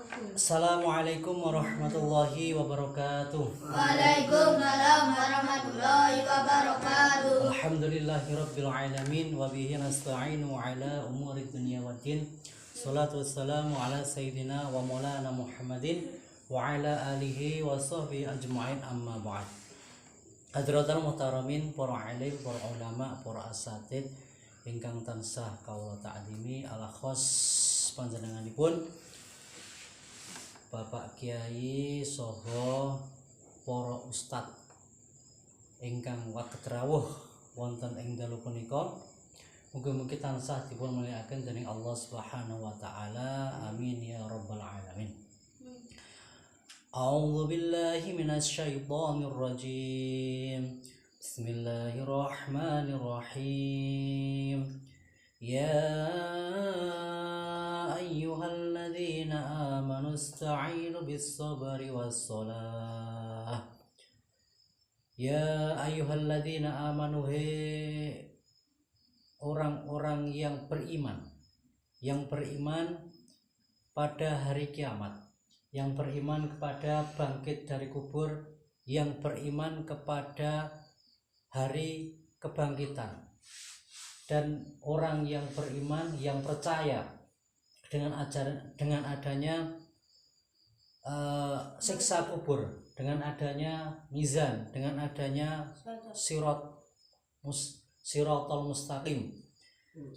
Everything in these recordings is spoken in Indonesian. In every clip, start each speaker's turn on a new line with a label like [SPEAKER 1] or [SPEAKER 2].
[SPEAKER 1] Assalamualaikum warahmatullahi wabarakatuh.
[SPEAKER 2] Waalaikumsalam warahmatullahi wabarakatuh.
[SPEAKER 1] Alhamdulillahirabbil alamin wa bihi nasta'inu ala umuri dunya waddin. Shalatu wassalamu ala sayyidina wa maulana Muhammadin wa ala alihi wa sahbihi ajma'in, amma ba'd. Hadratul muhtaramin, para alim, para ulama, para asatid ingkang tansah kawula ta'zimi, ala khos panjenenganipun Bapak Kiai saha para ustad ingkang waget rawuh wonten ing dalu punika. Mugi-mugi tansah dipun mulyakaken dening Allah Subhanahu wa taala. Amin ya rabbal alamin. A'udzu billahi minasy syaithanir rajim. Bismillahirrahmanirrahim. Ya ayyuhalladzina amanu ista'inu bis-sabri was-shalah. Ya ayyuhalladzina amanu, he orang-orang yang beriman pada hari kiamat, yang beriman kepada bangkit dari kubur, yang beriman kepada hari kebangkitan, dan orang yang beriman, yang percaya dengan adanya siksa kubur, dengan adanya mizan, dengan adanya siratal mustaqim.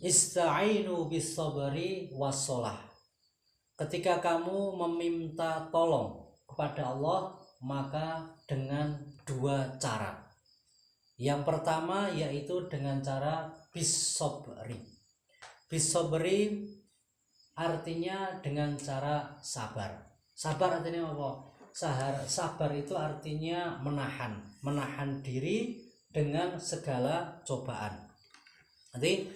[SPEAKER 1] Ista'inu bis sabri was shalah. Ketika kamu meminta tolong kepada Allah, maka dengan dua cara. Yang pertama yaitu dengan cara bis-sabri. Bis-sabri artinya dengan cara sabar. Sabar artinya apa? Sabar itu artinya menahan diri dengan segala cobaan. Nanti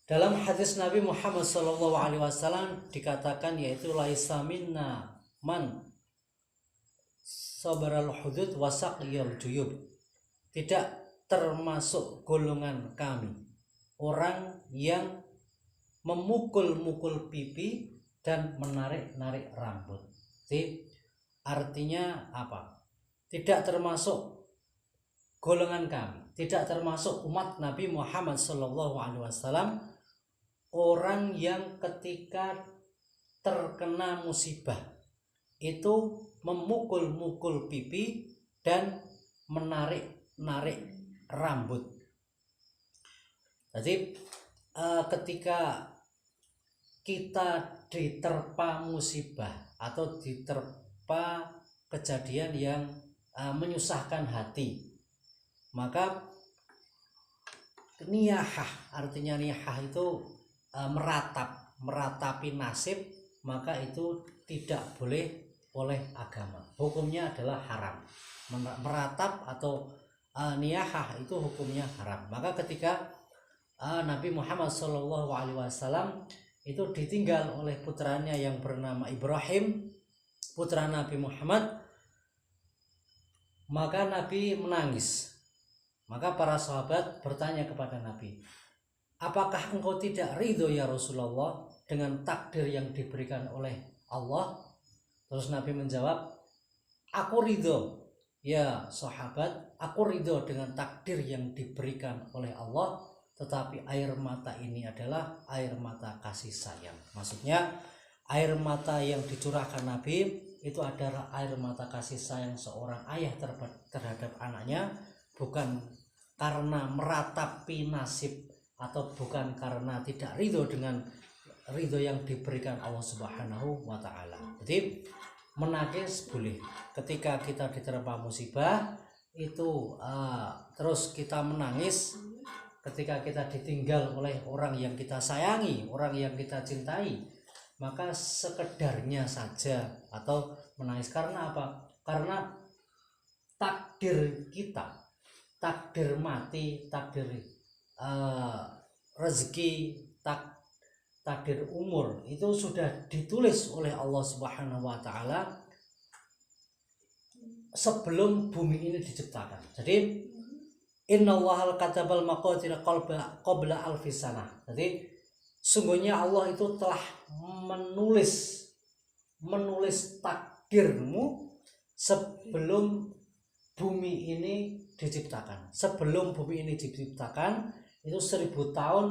[SPEAKER 1] dalam hadis Nabi Muhammad SAW dikatakan, yaitu laisa minna man sabaral hudud wasaqiyal juyub. Tidak termasuk golongan kami orang yang memukul-mukul pipi dan menarik-narik rambut. Jadi, artinya apa? Tidak termasuk golongan kami, tidak termasuk umat Nabi Muhammad SAW orang yang ketika terkena musibah itu memukul-mukul pipi dan menarik-narik rambut. Jadi ketika kita diterpa musibah atau diterpa kejadian yang menyusahkan hati, maka niyahah, artinya niyahah itu meratapi nasib, maka itu tidak boleh oleh agama. Hukumnya adalah haram. Meratap atau niyahah itu hukumnya haram. Maka ketika Nabi Muhammad SAW itu ditinggal oleh putranya yang bernama Ibrahim, putra Nabi Muhammad, maka Nabi menangis. Maka para sahabat bertanya kepada Nabi, apakah engkau tidak ridho ya Rasulullah dengan takdir yang diberikan oleh Allah? Terus Nabi menjawab, aku ridho ya sahabat, aku ridho dengan takdir yang diberikan oleh Allah, tetapi air mata ini adalah air mata kasih sayang. Maksudnya air mata yang dicurahkan Nabi itu adalah air mata kasih sayang seorang ayah terhadap anaknya, bukan karena meratapi nasib atau bukan karena tidak ridho dengan ridho yang diberikan Allah Subhanahu wa taala. Jadi menangis boleh ketika kita diterpa musibah itu, terus kita menangis ketika kita ditinggal oleh orang yang kita sayangi, orang yang kita cintai, maka sekedarnya saja atau menangis. Karena apa? Karena takdir kita, takdir mati, takdir rezeki, takdir umur itu sudah ditulis oleh Allah Subhanahu wa taala sebelum bumi ini diciptakan. Jadi Innallaha katabal maqadir qabla alfisanah. Jadi sungguhnya Allah itu telah menulis menulis takdirmu sebelum bumi ini diciptakan. Sebelum bumi ini diciptakan itu 1000 tahun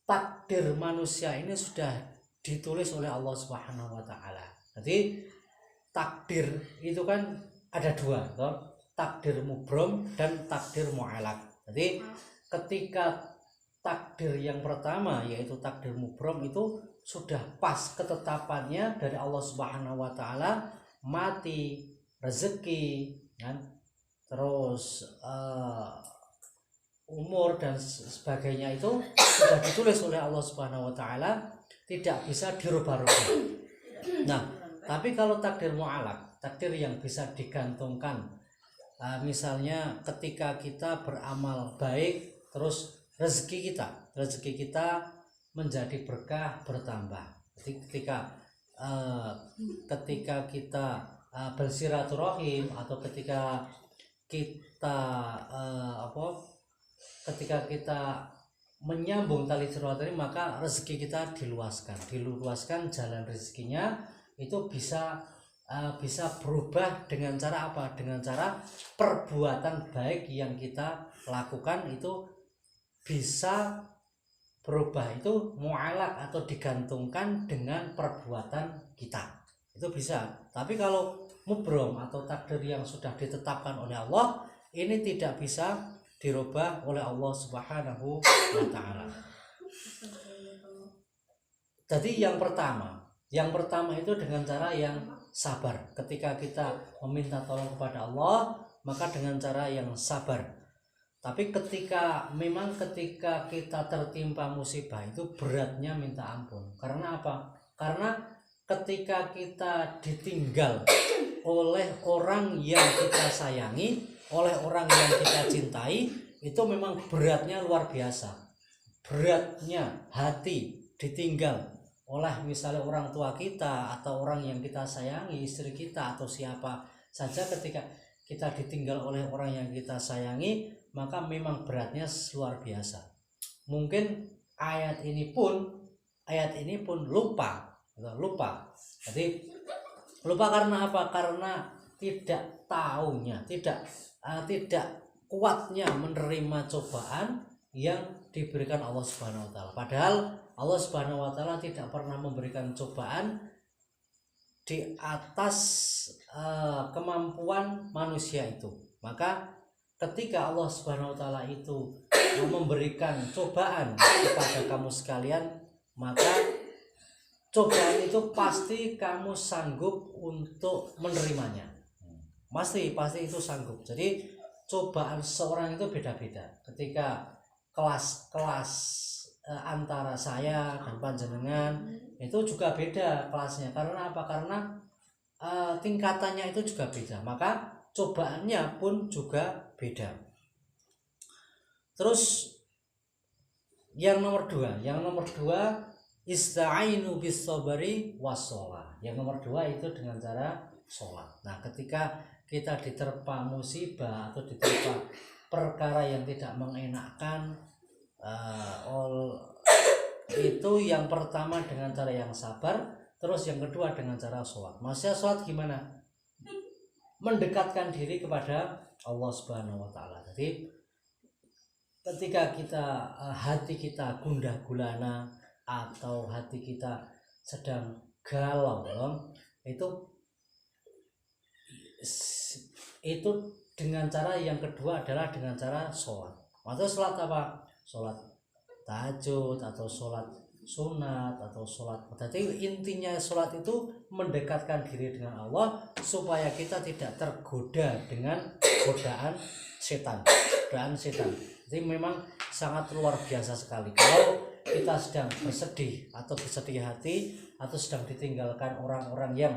[SPEAKER 1] takdir manusia ini sudah ditulis oleh Allah Subhanahu wa taala. Jadi takdir itu kan ada dua, toh? Takdir mubrom dan takdir mu'alaq. Jadi ketika takdir yang pertama yaitu takdir mubrom itu sudah pas ketetapannya dari Allah Subhanahu wa taala, mati, rezeki, kan? Terus umur dan sebagainya itu sudah ditulis oleh Allah Subhanahu wa taala, tidak bisa dirubah-rubah. Nah, tapi kalau takdir mu'alaq, takdir yang bisa digantungkan, misalnya ketika kita beramal baik, terus rezeki kita menjadi berkah, bertambah. Jadi ketika kita bersilaturahim atau ketika kita menyambung tali silaturahim, maka rezeki kita diluaskan jalan rezekinya itu bisa berubah dengan cara apa? Dengan cara perbuatan baik yang kita lakukan itu bisa berubah, itu mu'alaq atau digantungkan dengan perbuatan kita, itu bisa. Tapi kalau mubrom atau takdir yang sudah ditetapkan oleh Allah, ini tidak bisa dirubah oleh Allah Subhanahu wa taala. Jadi yang pertama itu dengan cara yang sabar. Ketika kita meminta tolong kepada Allah, maka dengan cara yang sabar. Tapi ketika kita tertimpa musibah itu beratnya minta ampun. Karena apa? Karena ketika kita ditinggal oleh orang yang kita sayangi, oleh orang yang kita cintai, itu memang beratnya luar biasa. Beratnya hati ditinggal oleh misalnya orang tua kita atau orang yang kita sayangi, istri kita atau siapa saja, ketika kita ditinggal oleh orang yang kita sayangi, maka memang beratnya luar biasa. Mungkin ayat ini pun lupa. Jadi lupa karena apa? Karena tidak tahunya, tidak kuatnya menerima cobaan yang diberikan Allah Subhanahu wa taala. Padahal Allah Subhanahu wa taala tidak pernah memberikan cobaan di atas kemampuan manusia itu. Maka ketika Allah Subhanahu wa taala itu memberikan cobaan kepada kamu sekalian, maka cobaan itu pasti kamu sanggup untuk menerimanya. Pasti itu sanggup. Jadi cobaan seorang itu beda-beda. Ketika kelas antara saya dan panjenengan itu juga beda kelasnya. Karena apa? Karena tingkatannya itu juga beda. Maka cobaannya pun juga beda. Terus yang nomor dua ista'inu bis sabri was shalah. Yang nomor dua itu dengan cara sholat. Nah, ketika kita diterpa musibah atau diterpa perkara yang tidak mengenakkan, itu yang pertama dengan cara yang sabar, terus yang kedua dengan cara sholat. Maksudnya sholat gimana? Mendekatkan diri kepada Allah Subhanahu wa taala. Jadi ketika hati kita gundah gulana atau hati kita sedang galau, itu dengan cara yang kedua adalah dengan cara sholat. Maksudnya sholat apa? Sholat tahajud atau sholat sunat atau sholat. Jadi intinya sholat itu mendekatkan diri dengan Allah supaya kita tidak tergoda dengan godaan setan. Jadi memang sangat luar biasa sekali kalau kita sedang bersedih atau bersedih hati atau sedang ditinggalkan orang-orang yang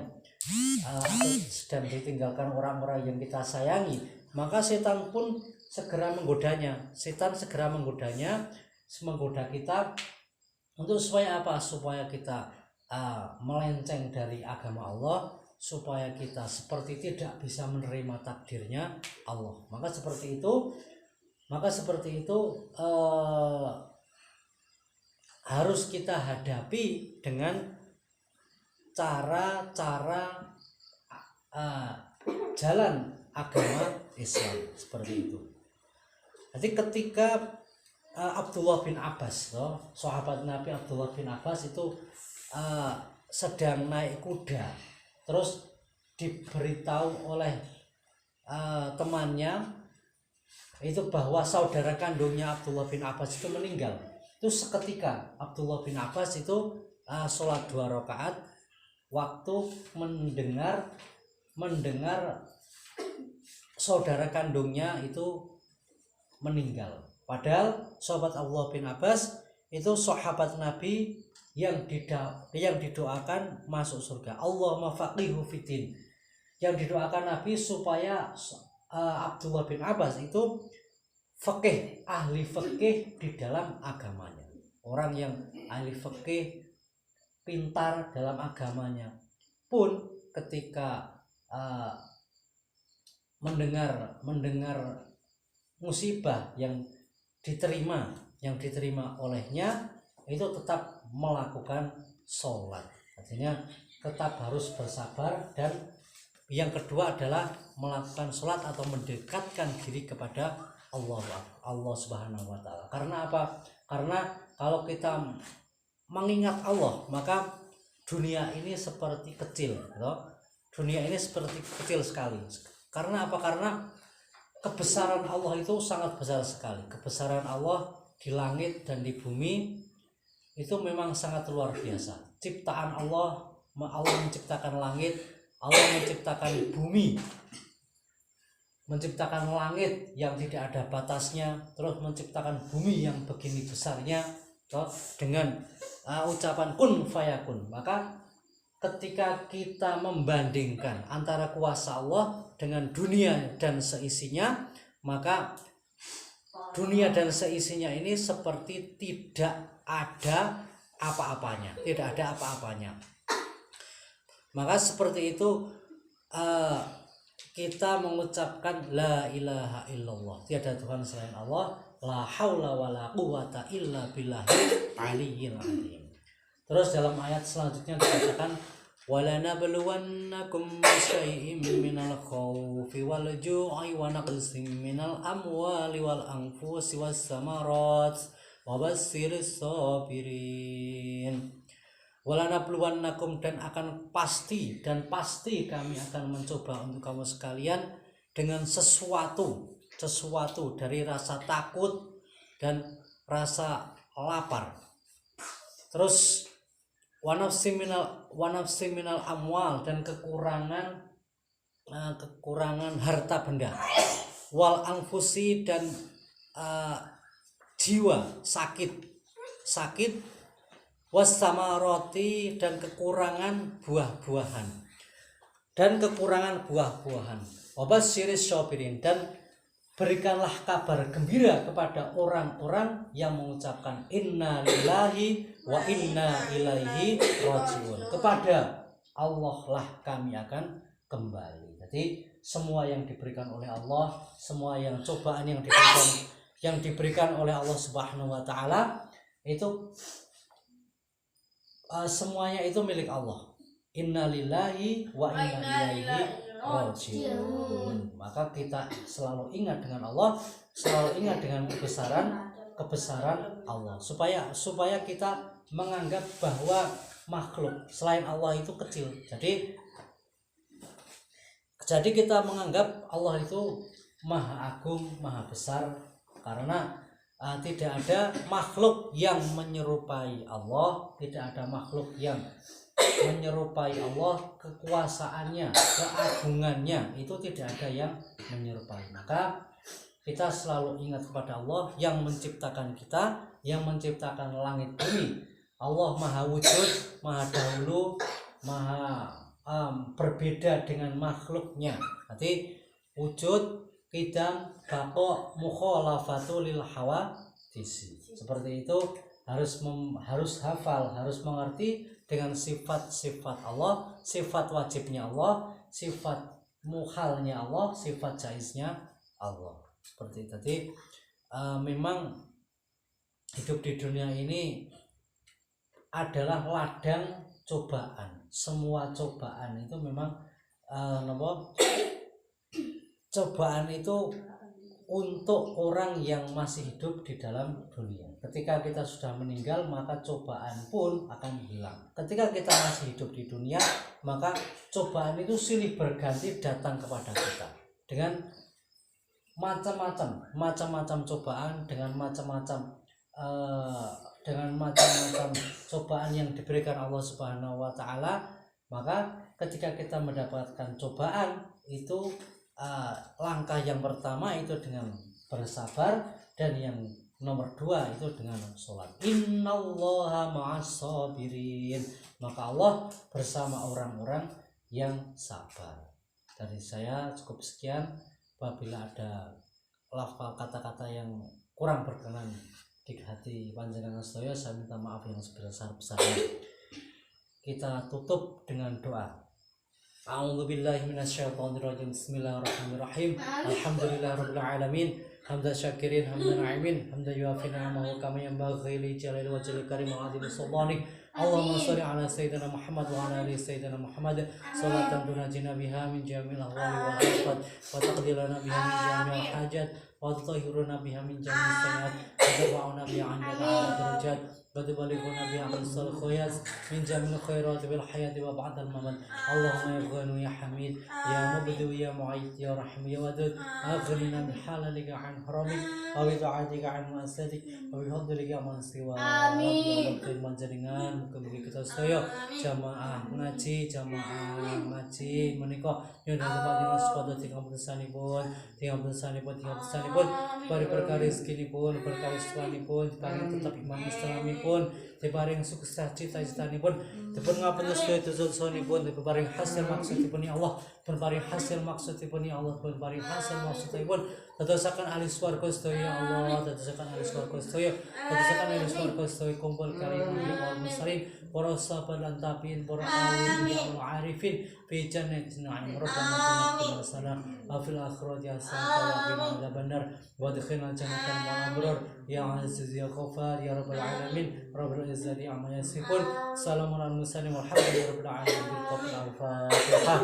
[SPEAKER 1] yang kita sayangi, maka setan pun segera menggodanya. Setan segera menggoda kita untuk supaya apa? Supaya kita melenceng dari agama Allah, supaya kita seperti tidak bisa menerima takdirnya Allah. Maka seperti itu harus kita hadapi dengan cara-cara jalan agama Islam seperti itu. Jadi ketika Abdullah bin Abbas, sahabat Nabi Abdullah bin Abbas itu sedang naik kuda, terus diberitahu oleh temannya itu bahwa saudara kandungnya Abdullah bin Abbas itu meninggal. Itu seketika Abdullah bin Abbas itu sholat 2 rakaat waktu mendengar saudara kandungnya itu meninggal. Padahal sahabat Abdullah bin Abbas itu sahabat Nabi yang didoakan masuk surga. Allahumma faqihu fiddin. Yang didoakan Nabi supaya Abdullah bin Abbas itu ahli fikih di dalam agamanya. Orang yang ahli fikih, pintar dalam agamanya pun ketika mendengar musibah yang diterima olehnya itu tetap melakukan sholat. Artinya tetap harus bersabar, dan yang kedua adalah melakukan sholat atau mendekatkan diri kepada Allah Subhanahu wa Ta'ala. Karena apa? Karena kalau kita mengingat Allah, maka dunia ini seperti kecil, dunia ini seperti kecil sekali. Karena apa? Karena kebesaran Allah itu sangat besar sekali. Kebesaran Allah di langit dan di bumi itu memang sangat luar biasa. Ciptaan Allah menciptakan langit, Allah menciptakan bumi, menciptakan langit yang tidak ada batasnya, terus menciptakan bumi yang begini besarnya, dengan ucapan kun fayakun. Maka ketika kita membandingkan antara kuasa Allah dengan dunia dan seisinya, maka dunia dan seisinya ini seperti tidak ada apa-apanya, tidak ada apa-apanya. Maka seperti itu kita mengucapkan la ilaha illallah, tiada Tuhan selain Allah, la haula wala quwata illa billahil aliyyil azim. Terus dalam ayat selanjutnya dikatakan wala nabluwannakum bisyai'im minal khawfi wal ju'i wa naqsin minal amwali wal anfusi was samarat wa bassiris sabirin. Wala nabluwannakum, dan akan pasti kami akan mencoba untuk kamu sekalian dengan sesuatu dari rasa takut dan rasa lapar. Terus wanafsi minal amwal, dan kekurangan harta benda, wal anfusi, dan jiwa sakit, wasamaroti, dan kekurangan buah-buahan, wabasyiris syabirin, dan berikanlah kabar gembira kepada orang-orang yang mengucapkan inna lillahi wa inna ilaihi rajiun, kepada Allah lah kami akan kembali. Jadi semua yang diberikan oleh Allah, semua yang cobaan yang diberikan oleh Allah Subhanahu wa Ta'ala itu semuanya itu milik Allah. Inna lillahi wa inna ilaihi rajiun. Maka kita selalu ingat dengan Allah, selalu ingat dengan kebesaran Allah, supaya kita menganggap bahwa makhluk selain Allah itu kecil. Jadi kita menganggap Allah itu maha agung, maha besar, karena tidak ada makhluk yang menyerupai Allah, tidak ada makhluk yang menyerupai Allah, kekuasaannya, keagungannya itu tidak ada yang menyerupai. Maka kita selalu ingat kepada Allah yang menciptakan kita, yang menciptakan langit bumi. Allah maha wujud, maha dahulu, maha berbeda dengan makhluknya. Nanti wujud, qidam, baqa, mukhalafatu lil hawadisi. Seperti itu harus hafal, harus mengerti dengan sifat-sifat Allah, sifat wajibnya Allah, sifat muhalnya Allah, sifat jaiznya Allah. Seperti itu. Jadi memang hidup di dunia ini adalah ladang cobaan. semua cobaan itu memang cobaan itu untuk orang yang masih hidup di dalam dunia. Ketika kita sudah meninggal, maka cobaan pun akan hilang. Ketika kita masih hidup di dunia, maka cobaan itu silih berganti datang kepada kita dengan macam-macam cobaan, dengan macam-macam cobaan yang diberikan Allah Subhanahu wa taala. Maka ketika kita mendapatkan cobaan itu, langkah yang pertama itu dengan bersabar, dan yang nomor 2 itu dengan sholat. Innallaha ma'as-sabirin. Maka Allah bersama orang-orang yang sabar. Dari saya cukup sekian. Apabila ada lafal kata-kata yang kurang berkenan di hati panjenengan sedaya, saya minta maaf yang sebesar-besarnya. Kita tutup dengan doa. A'udzubillahi minasyaitonirrajim. Bismillahirrahmanirrahim. Alhamdulillahirabbil alamin. Hamdan syakirin, hamdan na'imin, hamdan yuafi ni'amahu kama yanbaghi li jalali wajhil karim wa 'azimi sultani. Allahumma shalli ala sayyidina Muhammad wa ala ali sayyidina Muhammad salatan tunajina biha min jami'il ahwali wal afat wa taqdilana biha min jami'il hajat wa tutahhiruna biha min jami'is sayyi'at wa tarfa'una biha 'indaka 'ala darajat wa tuballighuna biha aqsal khayat min jami'il khairat bil hayati wa ba'dal mamat. Allahumma ya Ghani ya Hamid ya Mubdi ya Mu'id ya Rahim ya Wadud, aghnina min halalika 'an haramik wa bi ta'atika 'an ma'asiyatik wa bi fadlika 'an siwa. Amin. Panjenengan mugi-mugi kita sedaya jamaah ngaji menika nyuwun panjenengan supaya tinggal besanipun bari berkah rezekinipun, berkah istiqamanipun, paring tetap iman islamipun, diparing sukses cita-citanipun, dipun ngapunten sedaya dosa-dosanipun, dipun paring hasil maksudipun ya Allah, dipun paring hasil maksudipun ya Allah, dipun paring hasil maksudipun, dadosaken ahli swarga sedaya ya Allah, dadosaken ahli swarga sedaya, kumpul karim wal muslimin, para sahabat lan tabi'in, para awliya wal arifin fi jannatin na'im. Rabbana atina hasanah wa fil akhirati hasanah wa qina adzabannar wa adkhilna jannatan ma'al abrar ya aziz ya ghaffar ya rabbal alamin. Rabbul izzati amma yasifun. Salamun alal mursalin walhamdulillahi rabbil alamin. Al-Fatihah.